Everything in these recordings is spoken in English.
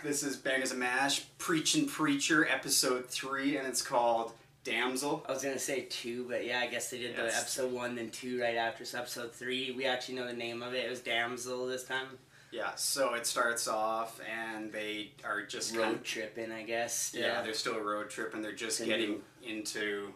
back. This is Bangerz and Mash, Preachin' Preacher, episode 3, and it's called Damsel. I was going to say 2, but yeah, I guess they did the episode 1 then 2 right after, so episode 3, we actually know the name of it. It was Damsel this time. Yeah, so it starts off, and they are just road tripping, I guess. Still. Yeah, they're still road tripping. They're just getting into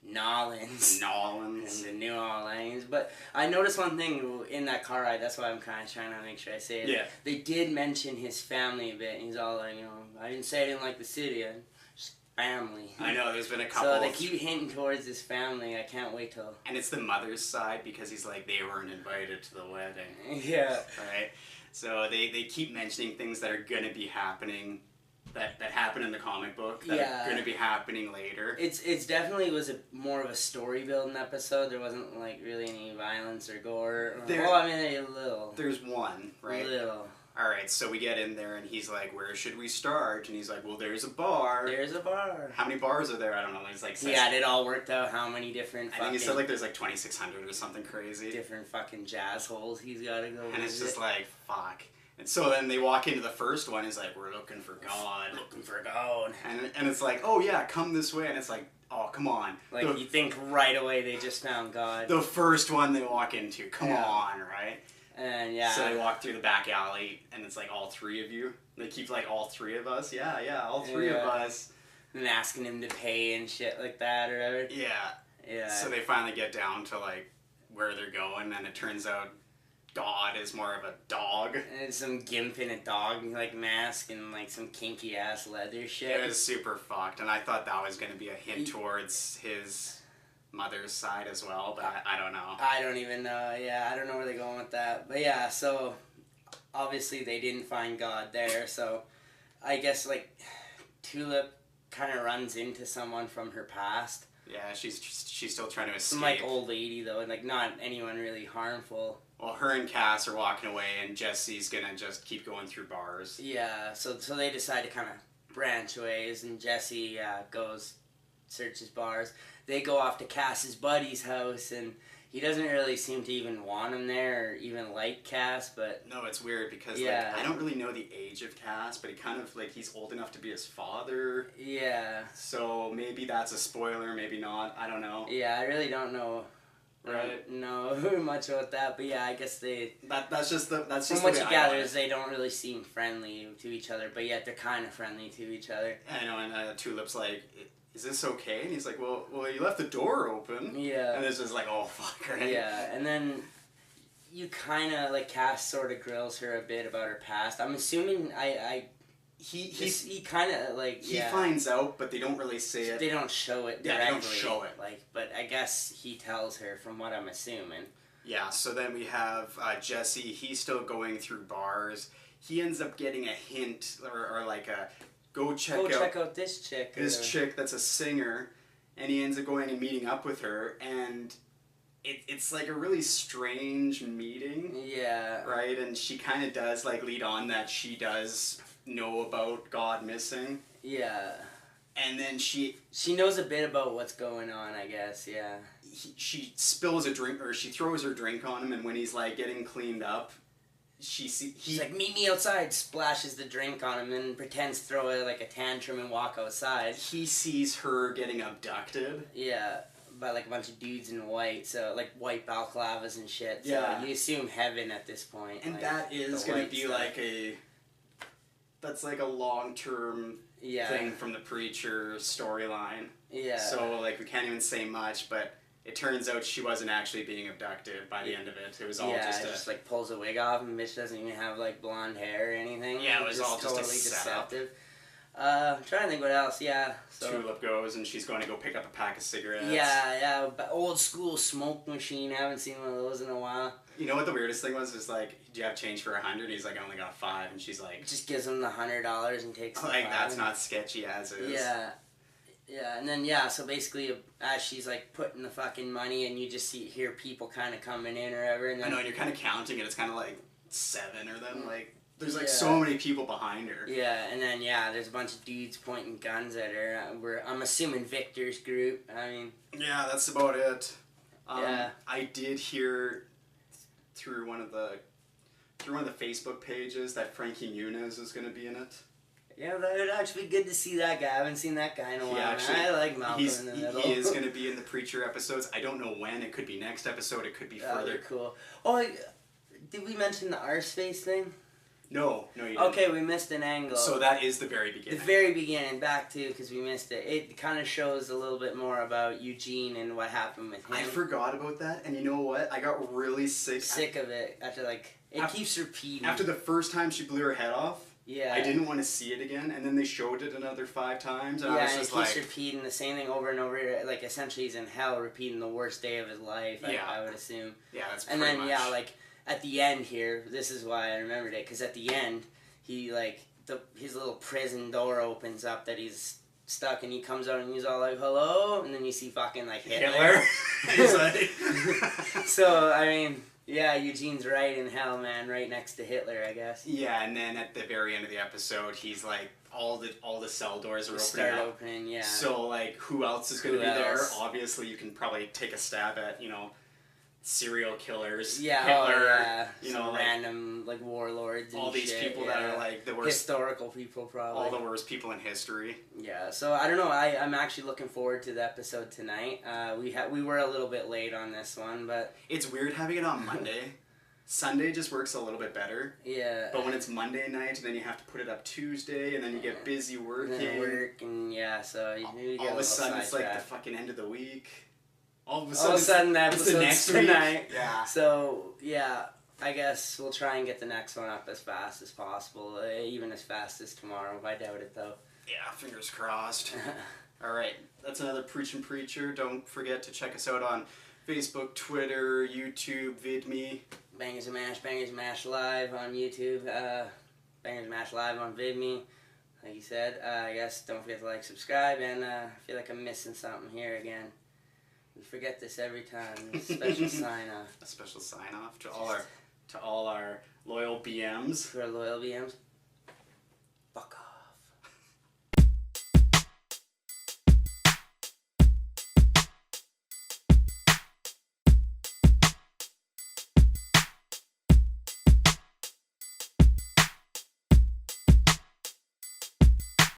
Nolans. And the New Orleans. But I noticed one thing in that car ride, that's why I'm kind of trying to make sure I say it. Yeah. They did mention his family a bit, and he's all like, I didn't say I didn't like the city, just family. I know, there's been a couple. So they keep hinting towards his family. I can't wait till... And it's the mother's side, because he's like, they weren't invited to the wedding. Yeah. Right? So they keep mentioning things that are going to be happening, that happen in the comic book, that are going to be happening later. It's definitely was more of a story building episode. There wasn't like really any violence or gore. A little. There's one, right? A little. Alright, so we get in there and he's like, where should we start? And he's like, well, there's a bar. There's a bar. How many bars are there? I don't know. There's like... Yeah, it all worked out how many different I think he said like there's like 2,600 or something crazy. Different fucking jazz holes he's got to go And it's just like, fuck. And so then they walk into the first one, he's like, we're looking for God. Looking for God. And it's like, oh yeah, come this way. And it's like, oh, come on. Like, you think right away they just found God. The first one they walk into, come on, right? And yeah. So they walk through the back alley, and it's like all three of you. They keep like all three of us. Yeah, all three of us. And asking him to pay and shit like that or whatever. Yeah. Yeah. So they finally get down to like where they're going, and it turns out God is more of a dog. And some gimp in a dog like mask and like some kinky ass leather shit. It was super fucked, and I thought that was going to be a hint towards his mother's side as well, but I don't know. I don't even know. Yeah, I don't know where they're going with that. But yeah, so obviously they didn't find God there, so I guess like Tulip kind of runs into someone from her past. Yeah, she's still trying to escape. Some like old lady though, and like not anyone really harmful. Well, her and Cass are walking away, and Jesse's gonna just keep going through bars. Yeah, so they decide to kind of branch ways, and Jesse goes searches bars. They go off to Cass's buddy's house, and he doesn't really seem to even want him there or even like Cass, but... No, it's weird because like, I don't really know the age of Cass, but he kind of, like, he's old enough to be his father. Yeah. So maybe that's a spoiler, maybe not, I don't know. Yeah, I really don't know. Right. Know much about that, but yeah, I guess they... That's just from what you gather is they don't really seem friendly to each other, but yet they're kind of friendly to each other. I know, and Tulip's like... Is this okay? And he's like, well, you left the door open. Yeah. And it's just like, oh, fuck, right? Yeah, and then you kind of, like, Cass sort of grills her a bit about her past. I'm assuming he kind of, like, He finds out, but they don't really say it. They don't show it directly. Yeah, they don't show it. Like, but I guess he tells her from what I'm assuming. Yeah, so then we have Jesse. He's still going through bars. He ends up getting a hint, or like a... Go check out this chick. This chick that's a singer, and he ends up going and meeting up with her, and it's like a really strange meeting. Yeah. Right? And she kind of does like lead on that she does know about God missing. Yeah. And then she knows a bit about what's going on, I guess, yeah. She spills a drink, or she throws her drink on him, and when he's like getting cleaned up, he's like, meet me outside, splashes the drink on him, and pretends to throw like a tantrum and walk outside. He sees her getting abducted. Yeah, by like a bunch of dudes in white, so like white balaclavas and shit. So yeah. You assume heaven at this point. And like, that is going to be like that's like a long-term thing from the Preacher storyline. Yeah. So like we can't even say much, but... It turns out she wasn't actually being abducted by the end of it. It was all just like pulls a wig off, and bitch doesn't even have like blonde hair or anything. Yeah, it was all just totally a setup. deceptive. I'm trying to think what else. Yeah. So, Tulip goes, and she's going to go pick up a pack of cigarettes. Yeah, but old school smoke machine. I haven't seen one of those in a while. You know what the weirdest thing was? Is like, do you have change for 100? He's like, I only got 5, and she's like, just gives him the $100 and takes the like 5. That's not sketchy as is. Yeah. Yeah, and then, so basically, as she's, like, putting the fucking money, and you just hear people kind of coming in or whatever, and then... I know, and you're kind of counting it, it's kind of like 7 or then, like, there's, like, so many people behind her. Yeah, and then, there's a bunch of dudes pointing guns at her. I'm assuming Victor's group, I mean... Yeah, that's about it. Yeah. I did hear through one of the Facebook pages that Frankie Muniz is going to be in it. Yeah, that would actually be good to see that guy. I haven't seen that guy in a while. I like Malcolm in the Middle. He is going to be in the Preacher episodes. I don't know when. It could be next episode. It could be further. Cool. Oh, did we mention the Arseface thing? No, you didn't. Okay, we missed an angle. So that is the very beginning. The very beginning, back to, because we missed it. It kind of shows a little bit more about Eugene and what happened with him. I forgot about that, and you know what? I got really sick of it after, it keeps repeating. After the first time she blew her head off, yeah, I didn't want to see it again, and then they showed it another 5 times, and I was just it keeps repeating the same thing over and over. Like, essentially he's in hell, repeating the worst day of his life, I would assume. Yeah, that's pretty much. And then, at the end here, this is why I remembered it, because at the end, he, his little prison door opens up that he's stuck, and he comes out and he's all like, hello, and then you see fucking, Hitler. He's like... So, I mean... Yeah, Eugene's right in hell, man, right next to Hitler, I guess. Yeah, and then at the very end of the episode, he's like, all the cell doors are opening, yeah. So, who else is going to be there? Obviously, you can probably take a stab at, serial killers. Yeah, Hitler, random, warlords and all these people that are, the worst... Historical people, probably. All the worst people in history. Yeah, so, I don't know, I'm actually looking forward to the episode tonight. We were a little bit late on this one, but... It's weird having it on Monday. Sunday just works a little bit better. Yeah. But when it's Monday night, then you have to put it up Tuesday, and then you get busy working. So you maybe get all of a sudden, it's the fucking end of the week. All of a sudden, the episode's tonight. Yeah. So, yeah, I guess we'll try and get the next one up as fast as possible, even as fast as tomorrow. I doubt it, though. Yeah, fingers crossed. All right, that's another Preachin' Preacher. Don't forget to check us out on Facebook, Twitter, YouTube, VidMe. Bangerz and Mash Live on YouTube. Bangerz and Mash Live on VidMe. Like you said, I guess don't forget to subscribe, and I feel like I'm missing something here again. We forget this every time. Special sign off. A special sign off to all our loyal BMs. To our loyal BMs.